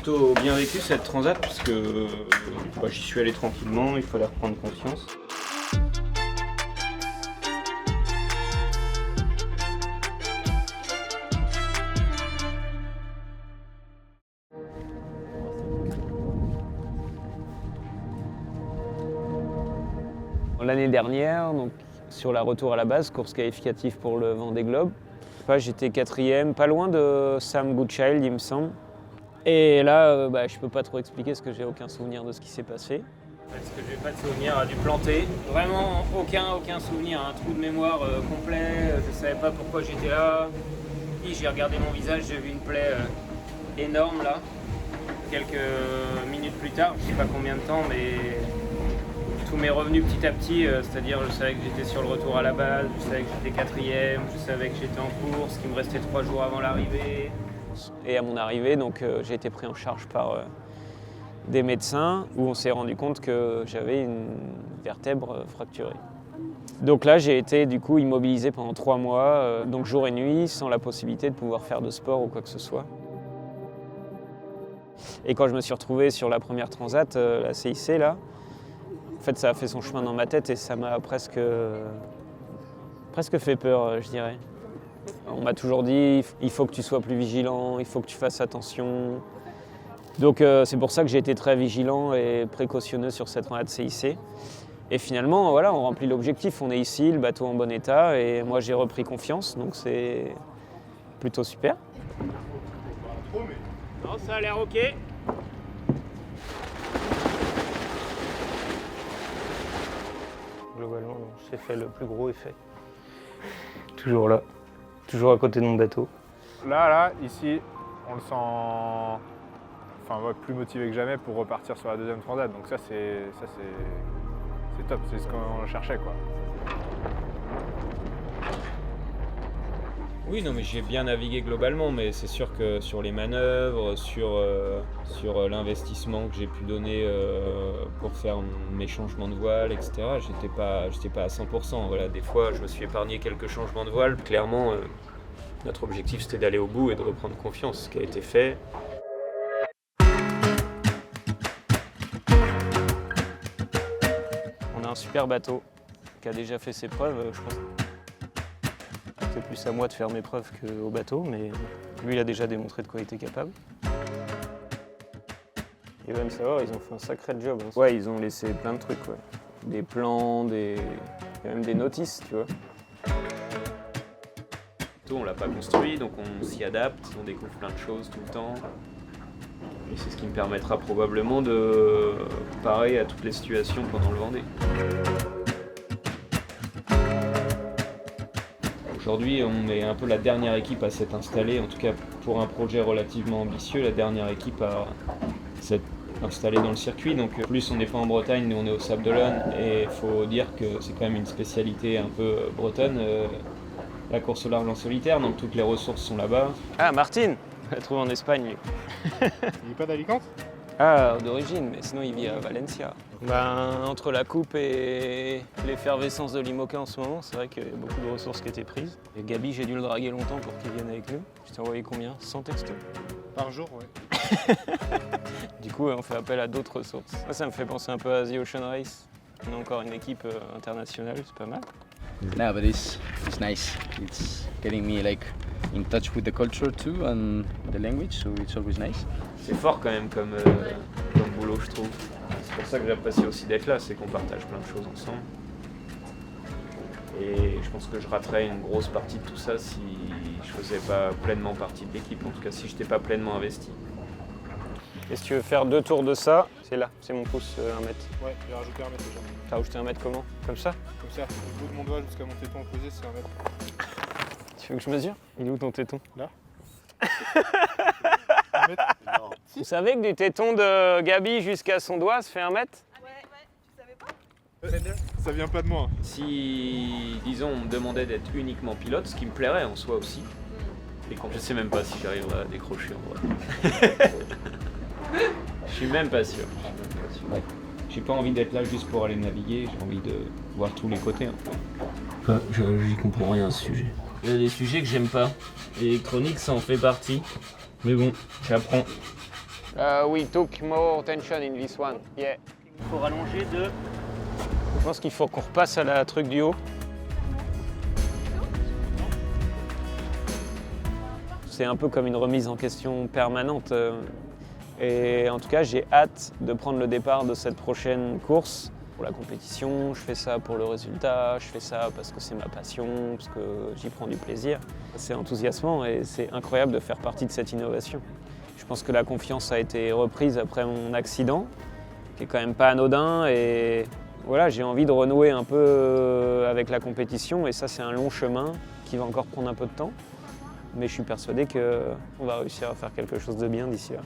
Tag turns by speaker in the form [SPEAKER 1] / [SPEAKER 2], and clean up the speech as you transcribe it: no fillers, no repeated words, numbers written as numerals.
[SPEAKER 1] Plutôt bien vécu cette transat parce que j'y suis allé tranquillement, il fallait reprendre confiance.
[SPEAKER 2] L'année dernière, donc, sur la retour à la base, course qualificative pour le Vendée Globe, j'étais 4e, pas loin de Sam Goodchild, il me semble. Et là, je peux pas trop expliquer parce que j'ai aucun souvenir de ce qui s'est passé.
[SPEAKER 1] Parce que j'ai pas de souvenir du planté. Vraiment aucun souvenir, un trou de mémoire complet. Je savais pas pourquoi j'étais là. Puis j'ai regardé mon visage, j'ai vu une plaie énorme là. Quelques minutes plus tard, je sais pas combien de temps, mais tout m'est revenu petit à petit. C'est-à-dire, je savais que j'étais sur le retour à la base, je savais que j'étais 4e, je savais que j'étais en course, qu'il me restait 3 jours avant l'arrivée.
[SPEAKER 2] Et à mon arrivée, donc, j'ai été pris en charge par des médecins où on s'est rendu compte que j'avais une vertèbre fracturée. Donc là, j'ai été du coup immobilisé pendant 3 mois, donc jour et nuit, sans la possibilité de pouvoir faire de sport ou quoi que ce soit. Et quand je me suis retrouvé sur la première transat, la CIC, là, en fait, ça a fait son chemin dans ma tête et ça m'a presque fait peur, je dirais. On m'a toujours dit, il faut que tu sois plus vigilant, il faut que tu fasses attention. Donc c'est pour ça que j'ai été très vigilant et précautionneux sur cette transat CIC. Et finalement, voilà, on remplit l'objectif, on est ici, le bateau en bon état, et moi j'ai repris confiance, donc c'est plutôt super.
[SPEAKER 1] Non, ça a l'air ok.
[SPEAKER 2] Globalement, j'ai fait le plus gros effet. Toujours là, toujours à côté de mon bateau.
[SPEAKER 3] Là, ici, on le sent plus motivé que jamais pour repartir sur la deuxième transat. Donc ça c'est top, c'est ce qu'on cherchait, quoi.
[SPEAKER 1] Oui, non, mais j'ai bien navigué globalement, mais c'est sûr que sur les manœuvres, sur l'investissement que j'ai pu donner pour faire mes changements de voile, etc., j'étais pas à 100%. Voilà, des fois, je me suis épargné quelques changements de voile. Clairement, notre objectif, c'était d'aller au bout et de reprendre confiance, ce qui a été fait.
[SPEAKER 2] On a un super bateau qui a déjà fait ses preuves, je pense. C'est plus à moi de faire mes preuves qu'au bateau, mais lui, il a déjà démontré de quoi il était capable. Il va me savoir, ils ont fait un sacré job. Hein. Ouais, ils ont laissé plein de trucs, ouais. Des plans, il y a même des notices, tu vois.
[SPEAKER 1] On l'a pas construit, donc on s'y adapte, on découvre plein de choses tout le temps. Et c'est ce qui me permettra probablement de parer à toutes les situations pendant le Vendée. Aujourd'hui, on est un peu la dernière équipe à s'être installée, en tout cas pour un projet relativement ambitieux, la dernière équipe à s'être installée dans le circuit. Donc plus on n'est pas en Bretagne, nous on est au Sable d'Olonne, et il faut dire que c'est quand même une spécialité un peu bretonne, la course au large en solitaire, donc toutes les ressources sont là-bas.
[SPEAKER 2] Ah, Martine, on l'a trouvé en Espagne, lui.
[SPEAKER 3] Il est pas d'Alicante?
[SPEAKER 2] Ah, d'origine, mais sinon il vit à Valencia. Entre la coupe et l'effervescence de l'IMOCA en ce moment, c'est vrai qu'il y a beaucoup de ressources qui étaient prises. Et Gabi, j'ai dû le draguer longtemps pour qu'il vienne avec nous. Je t'ai envoyé combien? 100 textos?
[SPEAKER 3] Par jour, ouais.
[SPEAKER 2] Du coup, on fait appel à d'autres ressources. Moi, ça me fait penser un peu à The Ocean Race. On a encore une équipe internationale, c'est pas mal.
[SPEAKER 4] No, but it's nice. It's getting me like in touch with the culture too and the language, so it's always nice.
[SPEAKER 1] C'est fort quand même comme boulot, je trouve. C'est pour ça que j'apprécie aussi d'être là, c'est qu'on partage plein de choses ensemble. Et je pense que je raterais une grosse partie de tout ça si je faisais pas pleinement partie de l'équipe, en tout cas si je n'étais pas pleinement investi.
[SPEAKER 2] Et si tu veux faire 2 tours de ça, c'est là, c'est mon pouce 1 mètre.
[SPEAKER 3] Ouais, j'ai rajouté 1 mètre déjà.
[SPEAKER 2] T'as rajouté 1 mètre comment? Comme ça?
[SPEAKER 3] Comme ça, le bout de mon doigt jusqu'à mon téton opposé, c'est 1 mètre.
[SPEAKER 2] Tu veux que je mesure? Il est où ton téton?
[SPEAKER 3] Là.
[SPEAKER 2] 1 mètre? Non. Vous savez que du téton de Gabi jusqu'à son doigt, ça fait 1 mètre?
[SPEAKER 5] Ouais, tu savais pas?
[SPEAKER 3] Ça vient pas de moi.
[SPEAKER 1] Si, disons, on me demandait d'être uniquement pilote, ce qui me plairait en soi aussi, et quand je sais même pas si j'arriverai à décrocher en vrai. Je suis même pas sûr. Ouais. J'ai pas envie d'être là juste pour aller naviguer, j'ai envie de voir tous les côtés. Enfin, j'y comprends rien à ce sujet. Il y a des sujets que j'aime pas. L'électronique, ça en fait partie. Mais bon, j'apprends.
[SPEAKER 2] We took more tension in this one. Yeah.
[SPEAKER 1] Il faut rallonger de...
[SPEAKER 2] Je pense qu'il faut qu'on repasse à la truc du haut. C'est un peu comme une remise en question permanente. Et en tout cas, j'ai hâte de prendre le départ de cette prochaine course. Pour la compétition, je fais ça pour le résultat, je fais ça parce que c'est ma passion, parce que j'y prends du plaisir. C'est enthousiasmant et c'est incroyable de faire partie de cette innovation. Je pense que la confiance a été reprise après mon accident, qui est quand même pas anodin. Et voilà, j'ai envie de renouer un peu avec la compétition et ça, c'est un long chemin qui va encore prendre un peu de temps. Mais je suis persuadé qu'on va réussir à faire quelque chose de bien d'ici là.